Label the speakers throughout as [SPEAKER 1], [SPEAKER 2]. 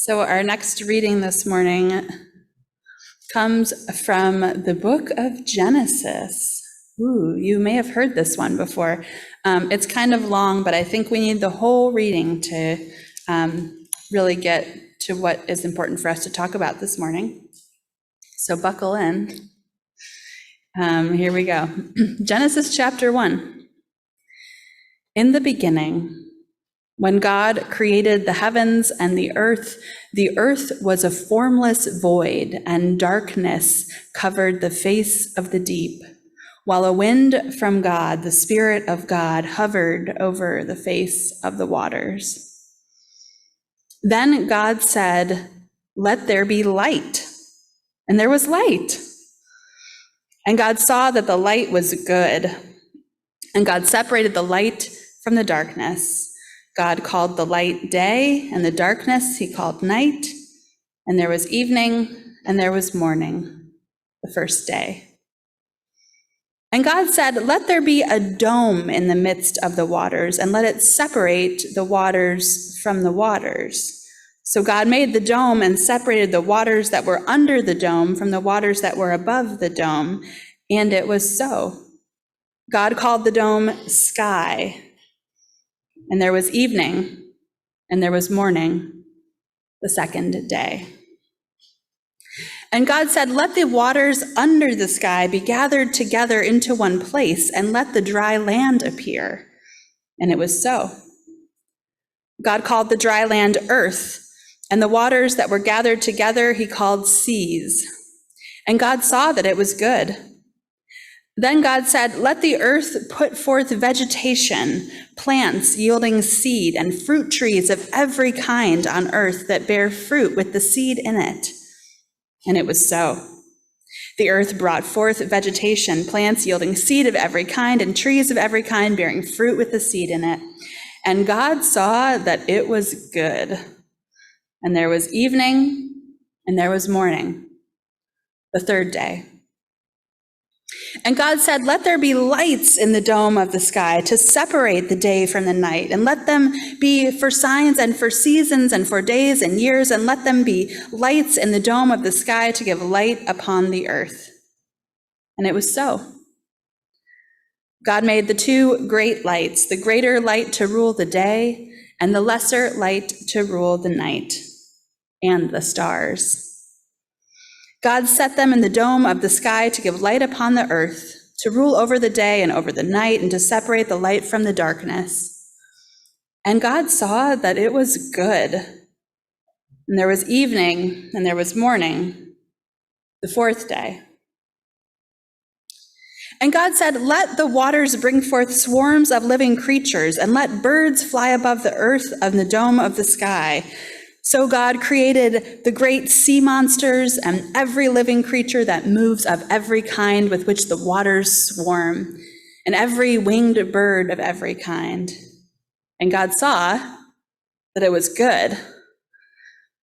[SPEAKER 1] So our next reading this morning comes from the book of Genesis. Ooh, you may have heard this one before. It's kind of long, but I think we need the whole reading to really get to what is important for us to talk about this morning. So buckle in. Here we go. Genesis chapter 1. In the beginning, when God created the heavens and the earth was a formless void, and darkness covered the face of the deep, while a wind from God, the Spirit of God, hovered over the face of the waters. Then God said, "Let there be light." And there was light. And God saw that the light was good. And God separated the light from the darkness. God called the light day, and the darkness he called night. And there was evening, and there was morning, the first day. And God said, "Let there be a dome in the midst of the waters, and let it separate the waters from the waters." So God made the dome and separated the waters that were under the dome from the waters that were above the dome, and it was so. God called the dome sky. And there was evening, and there was morning, the second day. And God said, "Let the waters under the sky be gathered together into one place, and let the dry land appear." And it was so. God called the dry land earth, and the waters that were gathered together he called seas. And God saw that it was good. Then God said, "Let the earth put forth vegetation, plants yielding seed, and fruit trees of every kind on earth that bear fruit with the seed in it." And it was so. The earth brought forth vegetation, plants yielding seed of every kind, and trees of every kind bearing fruit with the seed in it. And God saw that it was good. And there was evening, and there was morning, the third day. And God said, "Let there be lights in the dome of the sky to separate the day from the night, and let them be for signs and for seasons and for days and years, and let them be lights in the dome of the sky to give light upon the earth." And it was so. God made the two great lights, the greater light to rule the day, and the lesser light to rule the night, and the stars. God set them in the dome of the sky to give light upon the earth, to rule over the day and over the night, and to separate the light from the darkness. And God saw that it was good. And there was evening, and there was morning, the fourth day. And God said, "Let the waters bring forth swarms of living creatures, and let birds fly above the earth of the dome of the sky." So God created the great sea monsters and every living creature that moves of every kind with which the waters swarm, and every winged bird of every kind. And God saw that it was good.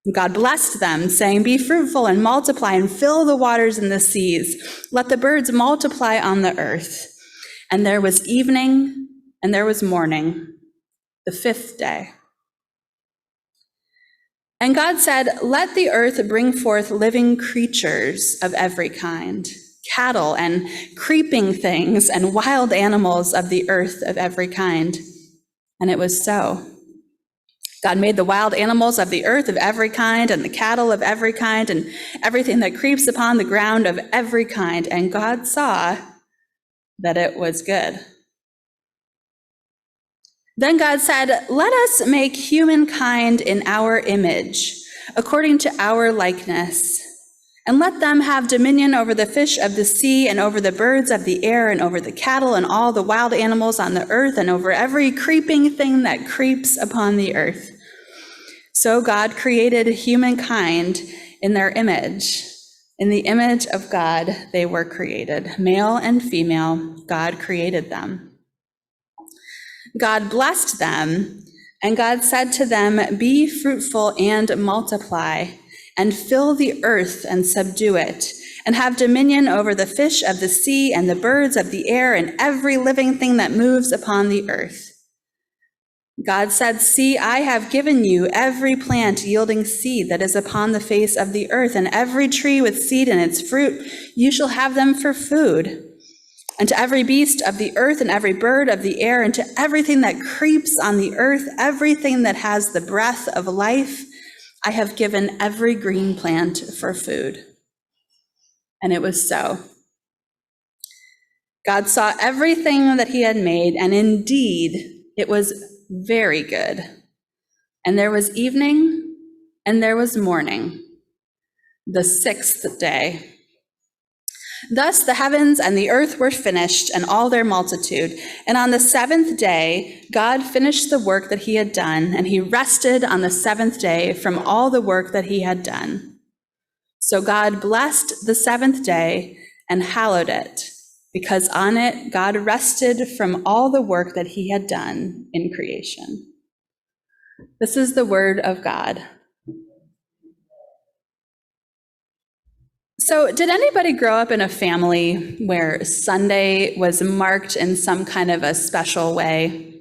[SPEAKER 1] And God blessed them, saying, "Be fruitful and multiply and fill the waters and the seas. Let the birds multiply on the earth." And there was evening, and there was morning, the fifth day. And God said, "Let the earth bring forth living creatures of every kind, cattle and creeping things and wild animals of the earth of every kind." And it was so. God made the wild animals of the earth of every kind, and the cattle of every kind, and everything that creeps upon the ground of every kind. And God saw that it was good. Then God said, "Let us make humankind in our image, according to our likeness, and let them have dominion over the fish of the sea, and over the birds of the air, and over the cattle, and all the wild animals on the earth, and over every creeping thing that creeps upon the earth." So God created humankind in their image. In the image of God they were created. Male and female, God created them. God blessed them, and God said to them, "Be fruitful and multiply, and fill the earth and subdue it, and have dominion over the fish of the sea and the birds of the air and every living thing that moves upon the earth." God said, "See, I have given you every plant yielding seed that is upon the face of the earth, and every tree with seed in its fruit. You shall have them for food. And to every beast of the earth and every bird of the air and to everything that creeps on the earth, everything that has the breath of life, I have given every green plant for food." And it was so. God saw everything that he had made, and indeed it was very good. And there was evening, and there was morning, the sixth day. Thus the heavens and the earth were finished, and all their multitude. And on the seventh day, God finished the work that he had done, and he rested on the seventh day from all the work that he had done. So God blessed the seventh day and hallowed it, because on it God rested from all the work that he had done in creation. This is the word of God. So, did anybody grow up in a family where Sunday was marked in some kind of a special way?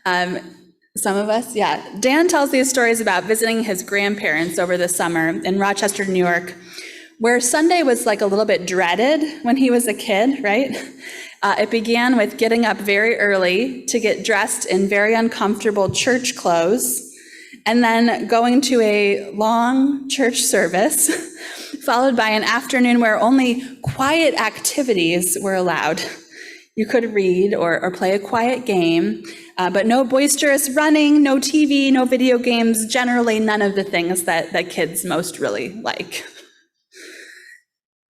[SPEAKER 1] Some of us, yeah. Dan tells these stories about visiting his grandparents over the summer in Rochester, New York, where Sunday was like a little bit dreaded when he was a kid, right? It began with getting up very early to get dressed in very uncomfortable church clothes, and then going to a long church service, followed by an afternoon where only quiet activities were allowed. You could read or play a quiet game, but no boisterous running, no TV, no video games, generally none of the things that kids most really like.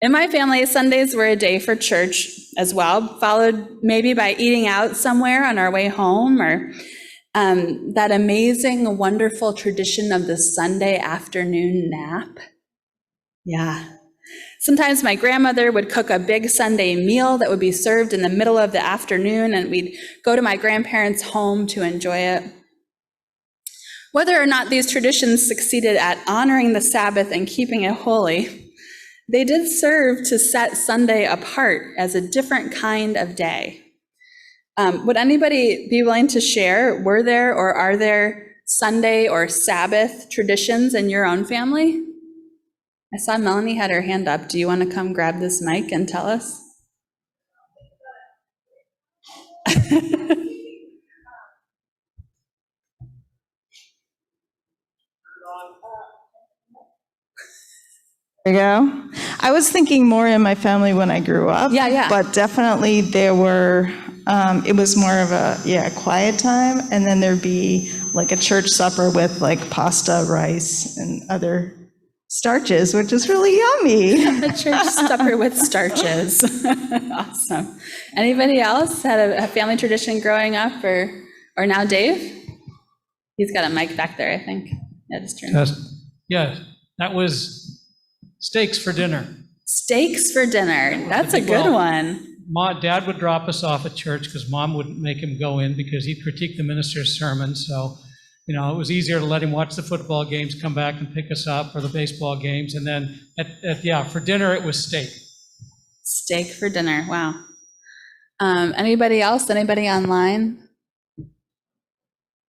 [SPEAKER 1] In my family, Sundays were a day for church as well, followed maybe by eating out somewhere on our way home, or that amazing, wonderful tradition of the Sunday afternoon nap. Yeah. Sometimes my grandmother would cook a big Sunday meal that would be served in the middle of the afternoon, and we'd go to my grandparents' home to enjoy it. Whether or not these traditions succeeded at honoring the Sabbath and keeping it holy, they did serve to set Sunday apart as a different kind of day. Would anybody be willing to share, were there or are there Sunday or Sabbath traditions in your own family? I saw Melanie had her hand up. Do you want to come grab this mic and tell us?
[SPEAKER 2] There you go. I was thinking more in my family when I grew up.
[SPEAKER 1] Yeah.
[SPEAKER 2] But definitely there were, it was more of a quiet time, and then there'd be like a church supper with like pasta, rice, and other starches, which is really yummy.
[SPEAKER 1] A church supper with starches. Awesome. Anybody else had a family tradition growing up, or now Dave? He's got a mic back there, I think. Yeah, just turn.
[SPEAKER 3] Yeah, that was steaks for dinner.
[SPEAKER 1] Steaks for dinner. That's a good one.
[SPEAKER 3] Dad would drop us off at church because Mom wouldn't make him go in because he'd critique the minister's sermon. So, it was easier to let him watch the football games, come back and pick us up, or the baseball games. And then, for dinner, it was steak.
[SPEAKER 1] Steak for dinner. Wow. Anybody else? Anybody online?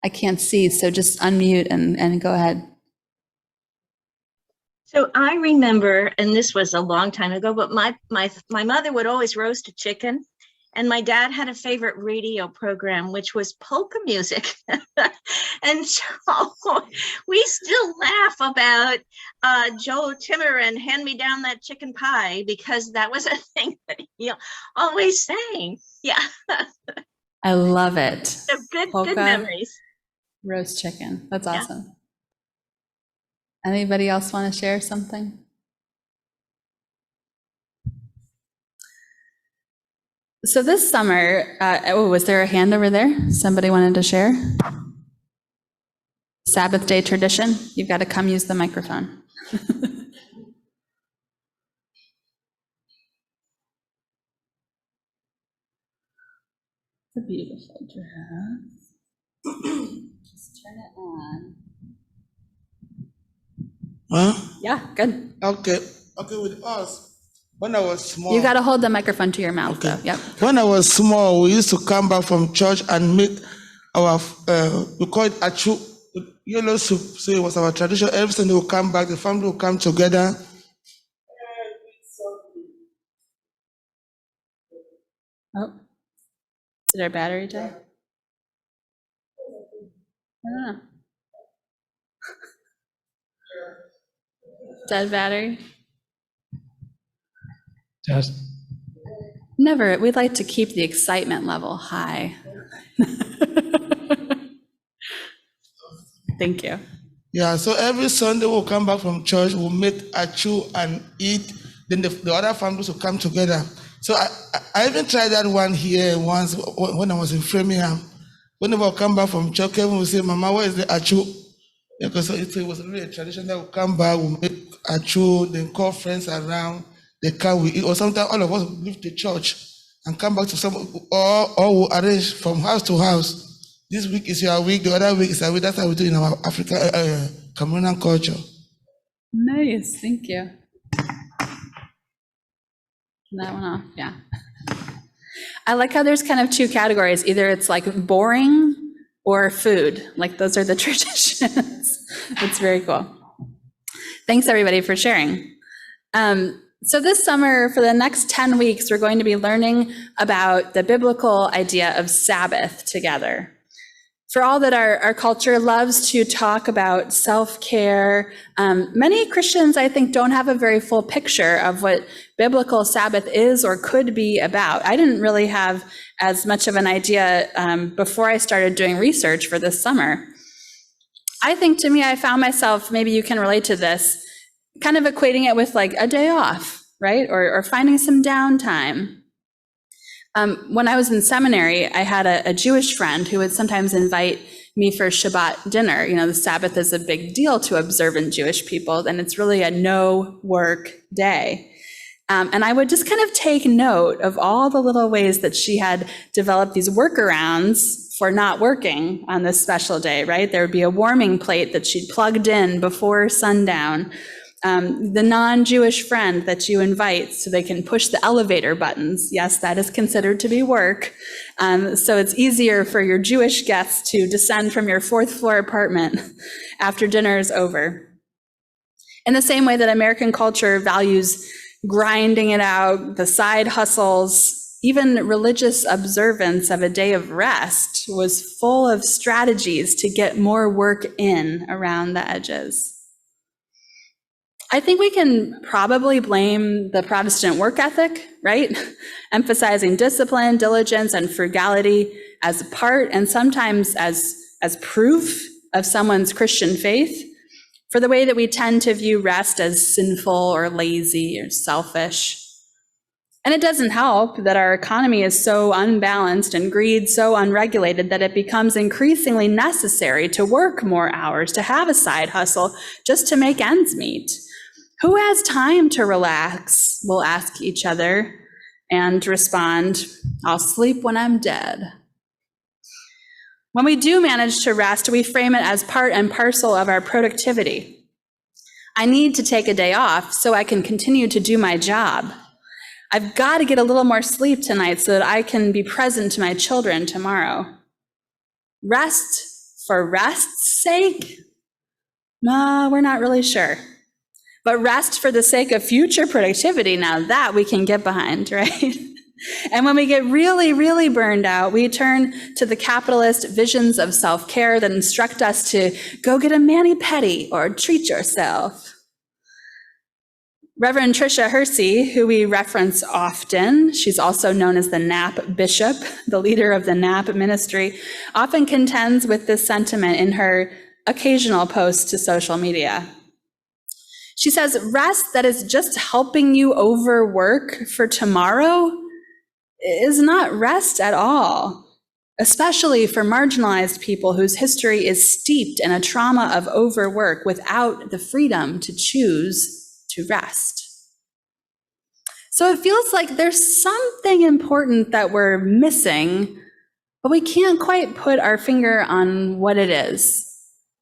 [SPEAKER 1] I can't see, so just unmute and go ahead.
[SPEAKER 4] So I remember, and this was a long time ago, but my mother would always roast a chicken, and my dad had a favorite radio program, which was polka music. And so we still laugh about Joe Timmer and Hand Me Down That Chicken Pie, because that was a thing that he always sang. Yeah.
[SPEAKER 1] I love it.
[SPEAKER 4] So good
[SPEAKER 1] Polka,
[SPEAKER 4] memories.
[SPEAKER 1] Roast chicken. That's
[SPEAKER 4] Yeah.
[SPEAKER 1] awesome. Anybody else want to share something? So this summer, was there a hand over there? Somebody wanted to share? Sabbath day tradition? You've got to come use the microphone. It's a beautiful dress. Just turn it on.
[SPEAKER 5] Huh?
[SPEAKER 1] Yeah, good.
[SPEAKER 5] Okay, with us, when I was small.
[SPEAKER 1] You got to hold the microphone to your mouth,
[SPEAKER 5] Okay.
[SPEAKER 1] though. Yep.
[SPEAKER 5] When I was small, we used to come back from church and make we call it achu, yellow soup. So it was our tradition. Every Sunday we'll come back, the family will come together.
[SPEAKER 1] Oh, did our battery die? I don't know. Dead battery?
[SPEAKER 3] Test.
[SPEAKER 1] Never. We'd like to keep the excitement level high. Thank you.
[SPEAKER 5] Yeah, so every Sunday we'll come back from church, we'll make achu and eat. Then the other families will come together. So I even tried that one here once when I was in Framingham. Whenever I come back from church, Kevin will say, Mama, where is the achu? Because it was really a tradition that we'll come back, we'll make achu, then call friends around, they come, we eat. Or sometimes all of us will leave the church and come back to some, or we'll arrange from house to house. This week is your week, the other week is our week. That's how we do in our African, Cameroonian culture.
[SPEAKER 1] Nice, thank you. That one off, yeah. I like how there's kind of two categories. Either it's like boring or food. Like those are the traditions. It's very cool. Thanks everybody for sharing. So this summer, for the next 10 weeks, we're going to be learning about the biblical idea of Sabbath together. For all that our culture loves to talk about self-care, many Christians, I think, don't have a very full picture of what biblical Sabbath is or could be about. I didn't really have as much of an idea before I started doing research for this summer. I think to me, I found myself, maybe you can relate to this, kind of equating it with like a day off, right? Or finding some downtime. When I was in seminary, I had a Jewish friend who would sometimes invite me for Shabbat dinner. You know, the Sabbath is a big deal to observant Jewish people, and it's really a no work day. And I would just kind of take note of all the little ways that she had developed these workarounds for not working on this special day, right? There would be a warming plate that she'd plugged in before sundown. The non-Jewish friend that you invite so they can push the elevator buttons. Yes, that is considered to be work. So it's easier for your Jewish guests to descend from your 4th floor apartment after dinner is over. In the same way that American culture values grinding it out, the side hustles, even religious observance of a day of rest was full of strategies to get more work in around the edges. I think we can probably blame the Protestant work ethic, right? Emphasizing discipline, diligence, and frugality as part and sometimes as proof of someone's Christian faith, for the way that we tend to view rest as sinful or lazy or selfish. And it doesn't help that our economy is so unbalanced and greed so unregulated that it becomes increasingly necessary to work more hours, to have a side hustle just to make ends meet. Who has time to relax? We'll ask each other and respond, I'll sleep when I'm dead. When we do manage to rest, we frame it as part and parcel of our productivity. I need to take a day off so I can continue to do my job. I've got to get a little more sleep tonight so that I can be present to my children tomorrow. Rest for rest's sake? No, we're not really sure. But rest for the sake of future productivity, now that we can get behind, right? And when we get really, really burned out, we turn to the capitalist visions of self-care that instruct us to go get a mani-pedi or treat yourself. Reverend Tricia Hersey, who we reference often, she's also known as the NAP Bishop, the leader of the NAP ministry, often contends with this sentiment in her occasional posts to social media. She says, rest that is just helping you overwork for tomorrow is not rest at all, especially for marginalized people whose history is steeped in a trauma of overwork without the freedom to choose to rest. So it feels like there's something important that we're missing, but we can't quite put our finger on what it is.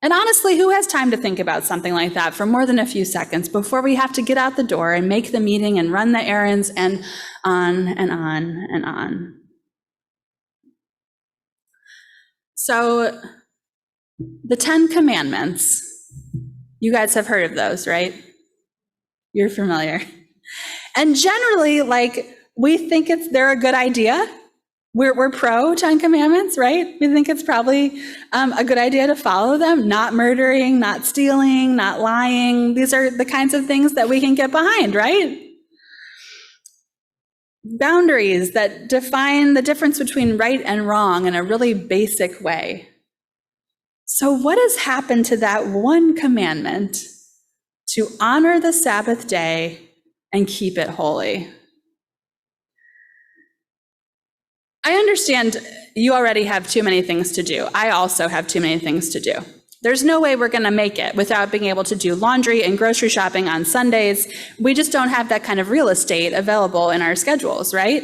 [SPEAKER 1] And honestly, who has time to think about something like that for more than a few seconds before we have to get out the door and make the meeting and run the errands and on and on and on? So the 10 Commandments, you guys have heard of those, right? You're familiar. And generally, like, we think they're a good idea. We're pro 10 Commandments, right? We think it's probably a good idea to follow them. Not murdering, not stealing, not lying. These are the kinds of things that we can get behind, right? Boundaries that define the difference between right and wrong in a really basic way. So what has happened to that one commandment to honor the Sabbath day and keep it holy? I understand you already have too many things to do. I also have too many things to do. There's no way we're going to make it without being able to do laundry and grocery shopping on Sundays. We just don't have that kind of real estate available in our schedules, right?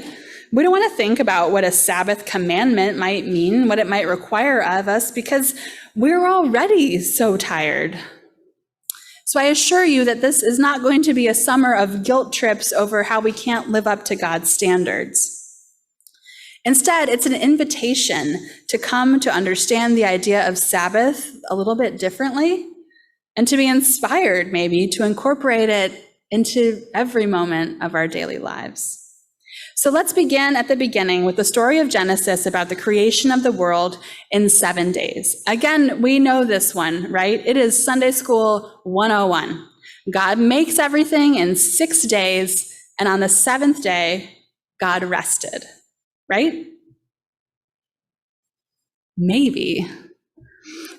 [SPEAKER 1] We don't want to think about what a Sabbath commandment might mean, what it might require of us, because we're already so tired. So I assure you that this is not going to be a summer of guilt trips over how we can't live up to God's standards. Instead, it's an invitation to come to understand the idea of Sabbath a little bit differently, and to be inspired maybe to incorporate it into every moment of our daily lives. So let's begin at the beginning with the story of Genesis about the creation of the world in 7 days. Again, we know this one, right? It is Sunday School 101. God makes everything in 6 days, and on the 7th day, God rested. Right? Maybe.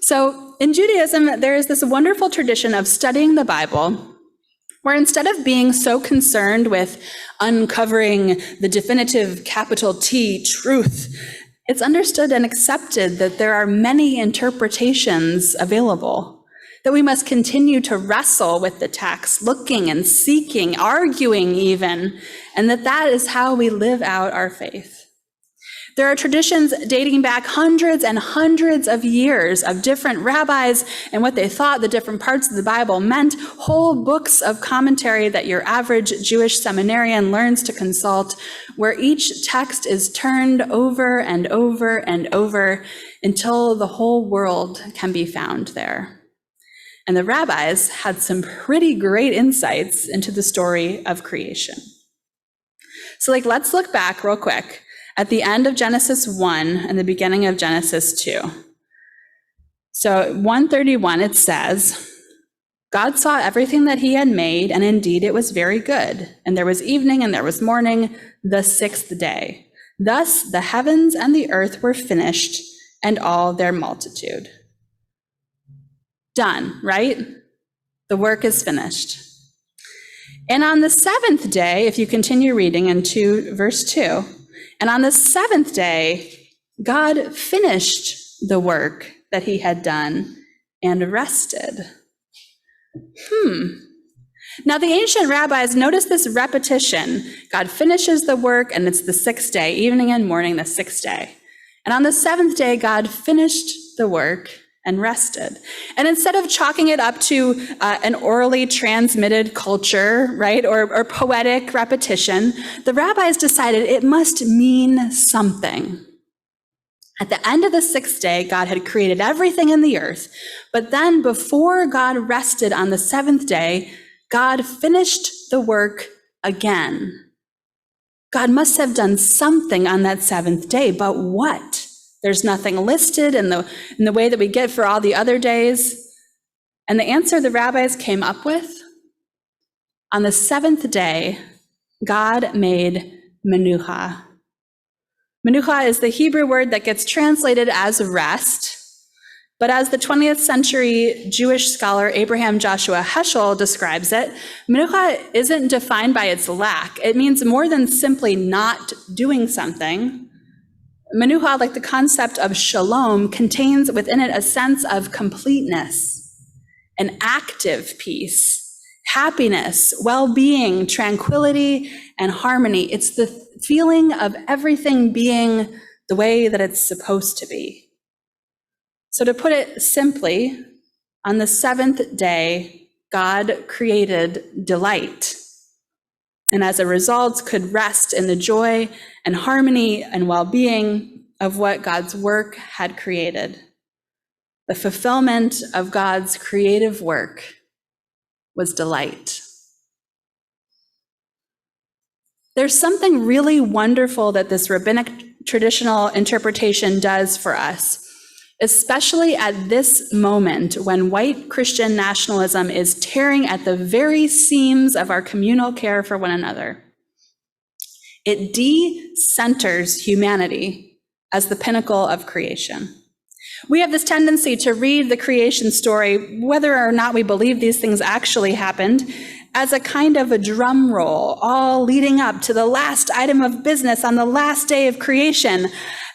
[SPEAKER 1] So in Judaism, there is this wonderful tradition of studying the Bible, where instead of being so concerned with uncovering the definitive capital T truth, it's understood and accepted that there are many interpretations available, that we must continue to wrestle with the text, looking and seeking, arguing even, and that is how we live out our faith. There are traditions dating back hundreds and hundreds of years of different rabbis and what they thought the different parts of the Bible meant, whole books of commentary that your average Jewish seminarian learns to consult, where each text is turned over and over and over until the whole world can be found there. And the rabbis had some pretty great insights into the story of creation. So let's look back real quick at the end of Genesis 1 and the beginning of Genesis 2. So 131, it says, God saw everything that he had made, and indeed it was very good. And there was evening and there was morning, the 6th day. Thus the heavens and the earth were finished, and all their multitude. Done, right? The work is finished. And on the 7th day, if you continue reading in verse 2, and on the 7th day, God finished the work that he had done and rested. Now the ancient rabbis noticed this repetition. God finishes the work, and it's the 6th day, evening and morning, the 6th day. And on the 7th day, God finished the work and rested. And instead of chalking it up to an orally transmitted culture, right, or poetic repetition, the rabbis decided it must mean something. At the end of the 6th day, God had created everything in the earth, but then before God rested on the 7th day, God finished the work again. God must have done something on that 7th day, but what? There's nothing listed in the way that we get for all the other days. And the answer the rabbis came up with, on the 7th day, God made menucha. Menucha is the Hebrew word that gets translated as rest. But as the 20th century Jewish scholar Abraham Joshua Heschel describes it, menucha isn't defined by its lack. It means more than simply not doing something. Menucha, like the concept of shalom, contains within it a sense of completeness, an active peace, happiness, well-being, tranquility, and harmony. It's the feeling of everything being the way that it's supposed to be. So to put it simply, on the 7th day, God created delight, and as a result could rest in the joy and harmony and well-being of what God's work had created. The fulfillment of God's creative work was delight. There's something really wonderful that this rabbinic traditional interpretation does for us, especially at this moment when white Christian nationalism is tearing at the very seams of our communal care for one another. It de-centers humanity as the pinnacle of creation. We have this tendency to read the creation story, whether or not we believe these things actually happened, as a kind of a drum roll, all leading up to the last item of business on the last day of creation,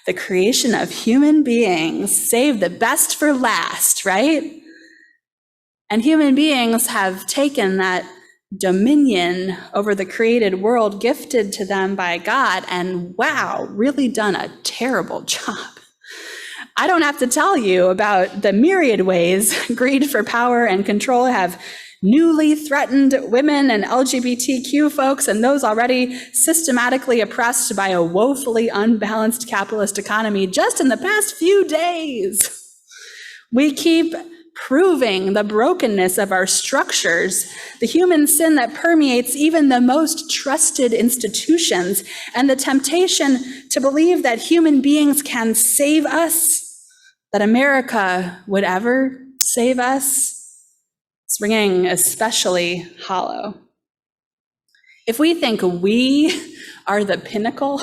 [SPEAKER 1] the creation of human beings. Save the best for last, right? And human beings have taken that dominion over the created world gifted to them by God and, wow, really done a terrible job. I don't have to tell you about the myriad ways greed for power and control have newly threatened women and LGBTQ folks and those already systematically oppressed by a woefully unbalanced capitalist economy just in the past few days. We keep proving the brokenness of our structures, the human sin that permeates even the most trusted institutions, and the temptation to believe that human beings can save us, that America would ever save us. It's ringing especially hollow. If we think we are the pinnacle,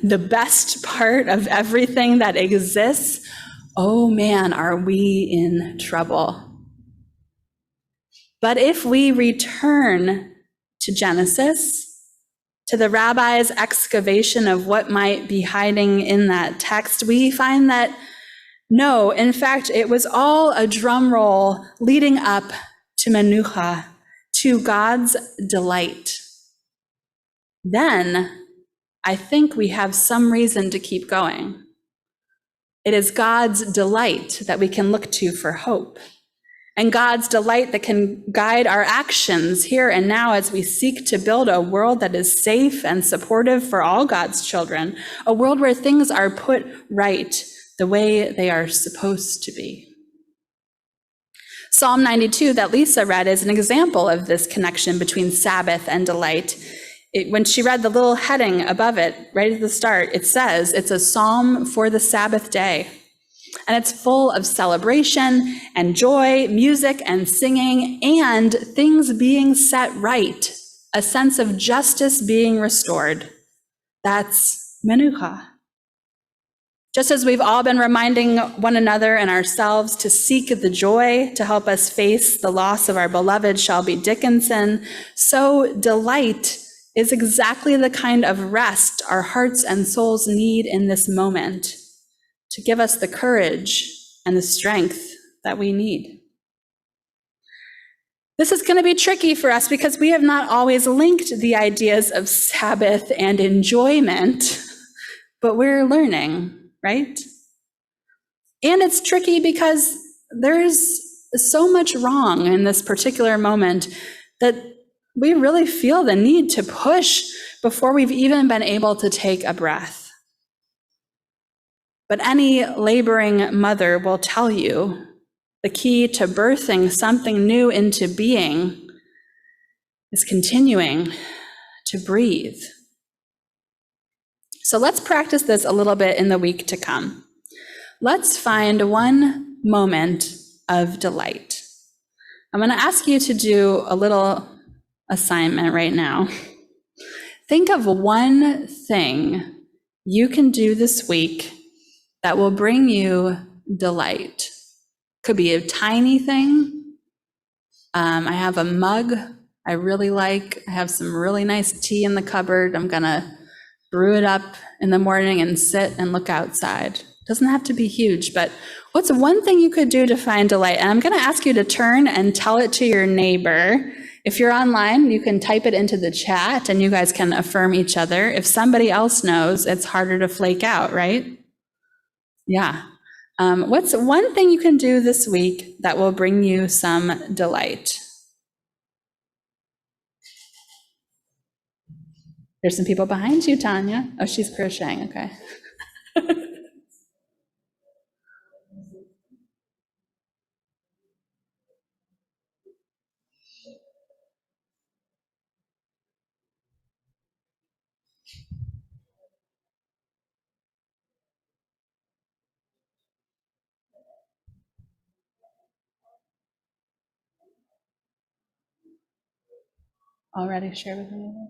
[SPEAKER 1] the best part of everything that exists, oh man, are we in trouble. But if we return to Genesis, to the rabbi's excavation of what might be hiding in that text, we find that no, in fact, it was all a drum roll leading up to Menucha, to God's delight. Then I think we have some reason to keep going. It is God's delight that we can look to for hope, and God's delight that can guide our actions here and now as we seek to build a world that is safe and supportive for all God's children, a world where things are put right the way they are supposed to be. Psalm 92 that Lisa read is an example of this connection between Sabbath and delight. When she read the little heading above it, right at the start, it says it's a psalm for the Sabbath day. And it's full of celebration and joy, music and singing, and things being set right, a sense of justice being restored. That's Menucha. Just as we've all been reminding one another and ourselves to seek the joy to help us face the loss of our beloved Shelby Dickinson, so delight is exactly the kind of rest our hearts and souls need in this moment to give us the courage and the strength that we need. This is going to be tricky for us because we have not always linked the ideas of Sabbath and enjoyment, but we're learning. Right? And it's tricky because there's so much wrong in this particular moment that we really feel the need to push before we've even been able to take a breath. But any laboring mother will tell you the key to birthing something new into being is continuing to breathe. So let's practice this a little bit in the week to come. Let's find one moment of delight. I'm going to ask you to do a little assignment right now. Think of one thing you can do this week that will bring you delight. Could be a tiny thing. I have a mug I really like. I have some really nice tea in the cupboard. I'm going to brew it up in the morning and sit and look outside. Doesn't have to be huge, but what's one thing you could do to find delight? And I'm going to ask you to turn and tell it to your neighbor. If you're online, you can type it into the chat and you guys can affirm each other. If somebody else knows, it's harder to flake out, right? Yeah. What's one thing you can do this week that will bring you some delight? There's some people behind you, Tanya. Oh, she's crocheting, okay. already shared with me?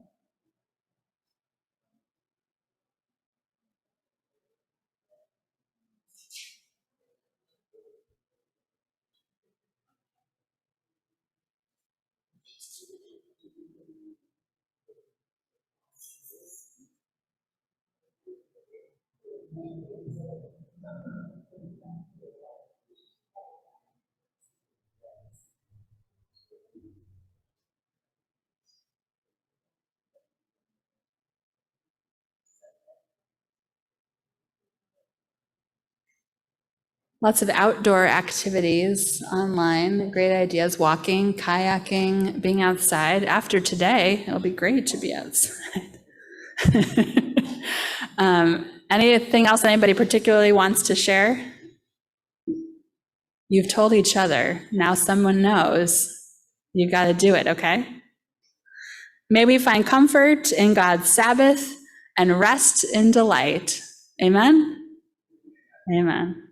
[SPEAKER 1] Lots of outdoor activities online, great ideas, walking, kayaking, being outside. After today, it'll be great to be outside. Anything else anybody particularly wants to share? You've told each other, now someone knows. You've got to do it, okay? May we find comfort in God's Sabbath and rest in delight. Amen? Amen.